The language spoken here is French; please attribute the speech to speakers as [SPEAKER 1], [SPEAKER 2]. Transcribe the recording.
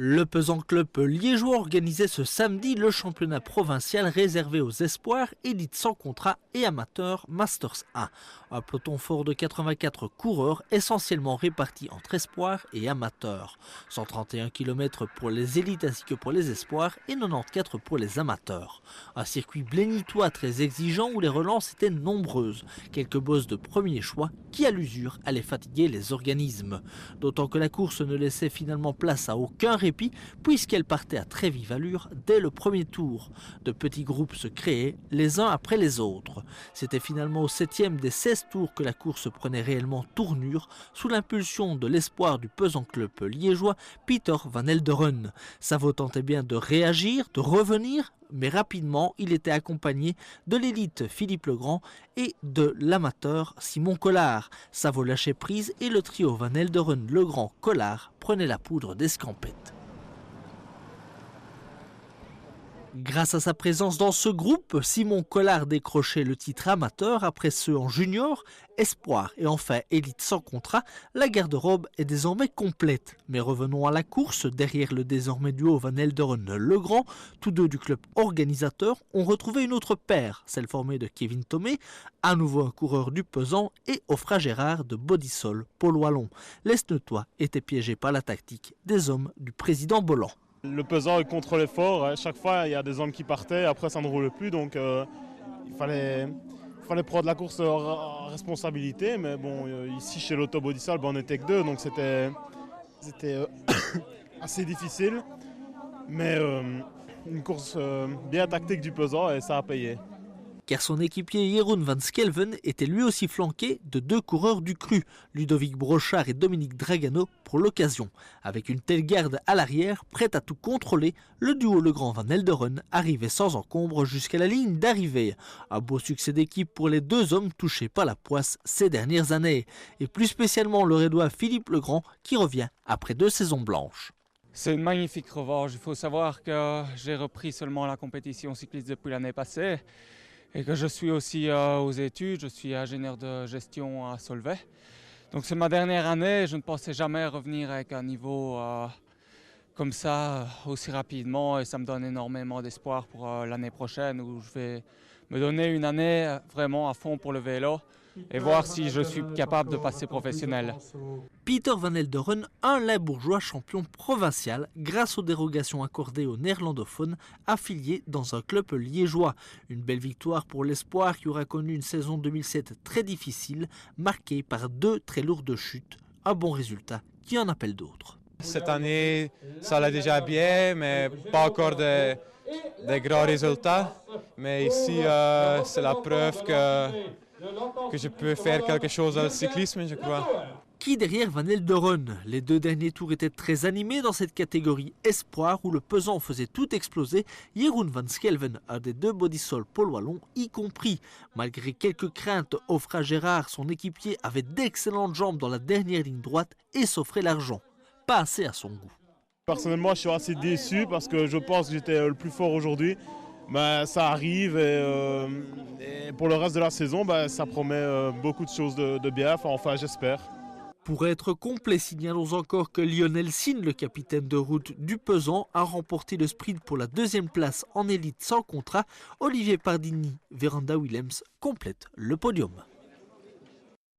[SPEAKER 1] Le Pesant Club liégeois organisait ce samedi le championnat provincial réservé aux espoirs, élites sans contrat et amateurs Masters 1. Un peloton fort de 84 coureurs essentiellement répartis entre espoirs et amateurs. 131 km pour les élites ainsi que pour les espoirs et 94 pour les amateurs. Un circuit blénitois très exigeant où les relances étaient nombreuses. Quelques bosses de premier choix qui à l'usure allaient fatiguer les organismes. D'autant que la course ne laissait finalement place à aucun répit puisqu'elle partait à très vive allure dès le premier tour. De petits groupes se créaient les uns après les autres. C'était finalement au 7e des 16 tours que la course prenait réellement tournure sous l'impulsion de l'espoir du Pesant Club liégeois Peter Van Elderen. Savo tentait bien de réagir, de revenir, mais rapidement il était accompagné de l'élite Philippe Legrand et de l'amateur Simon Collard. Savo lâchait prise et le trio Van Elderen, Legrand, Collard prenait la poudre d'escampette. Grâce à sa présence dans ce groupe, Simon Collard décrochait le titre amateur après ceux en junior, espoir et enfin élite sans contrat. La garde-robe est désormais complète. Mais revenons à la course. Derrière le désormais duo Van Elderen-Legrand, tous deux du club organisateur, ont retrouvé une autre paire, celle formée de Kevin Thomé, à nouveau un coureur du Pesant, et Offra Gérard de Bodysol, Paul Wallon. L'Esnetois était piégé par la tactique des hommes du président Bolland.
[SPEAKER 2] Le Pesant est contre l'effort, chaque fois il y a des hommes qui partaient, après ça ne roule plus, donc il fallait prendre la course en responsabilité, mais bon, ici chez l'Auto Bodysol, on n'était que deux, donc c'était assez difficile, mais une course bien tactique du Pesant et ça a payé.
[SPEAKER 1] Car son équipier Jeroen van Skelven était lui aussi flanqué de deux coureurs du cru, Ludovic Brochard et Dominique Dragano pour l'occasion. Avec une telle garde à l'arrière, prête à tout contrôler, le duo Legrand Van Elderen arrivait sans encombre jusqu'à la ligne d'arrivée. Un beau succès d'équipe pour les deux hommes touchés par la poisse ces dernières années. Et plus spécialement le Rédois Philippe Legrand qui revient après 2 saisons blanches.
[SPEAKER 3] C'est une magnifique revanche. Il faut savoir que j'ai repris seulement la compétition cycliste depuis l'année passée. Et que je suis aussi aux études, je suis ingénieur de gestion à Solvay. Donc c'est ma dernière année, je ne pensais jamais revenir avec un niveau comme ça aussi rapidement et ça me donne énormément d'espoir pour l'année prochaine où je vais me donner une année vraiment à fond pour le vélo et voir si je suis capable de passer professionnel.
[SPEAKER 1] Peter Van Elderen, un Limbourgeois champion provincial grâce aux dérogations accordées aux néerlandophones affiliés dans un club liégeois. Une belle victoire pour l'espoir qui aura connu une saison 2007 très difficile, marquée par 2 très lourdes chutes. Un bon résultat qui en appelle d'autres.
[SPEAKER 4] Cette année, ça allait déjà bien, mais pas encore des grands résultats. Mais ici, c'est la preuve que je peux faire quelque chose dans le cyclisme, je crois.
[SPEAKER 1] Qui derrière Van Elderen? Les 2 derniers tours étaient très animés dans cette catégorie espoir où le Pesant faisait tout exploser. Jeroen van Skelven, un des 2 Bodysol Paul Wallon, y compris. Malgré quelques craintes, Offra Gérard, son équipier, avait d'excellentes jambes dans la dernière ligne droite et s'offrait l'argent. Pas assez à son goût.
[SPEAKER 2] Personnellement, je suis assez déçu parce que je pense que j'étais le plus fort aujourd'hui. Ben, ça arrive et pour le reste de la saison, ben, ça promet beaucoup de choses de bien, enfin j'espère.
[SPEAKER 1] Pour être complet, signalons encore que Lionel Sine, le capitaine de route du Pesant, a remporté le sprint pour la 2e place en élite sans contrat. Olivier Pardini, Véranda Willems complètent le podium.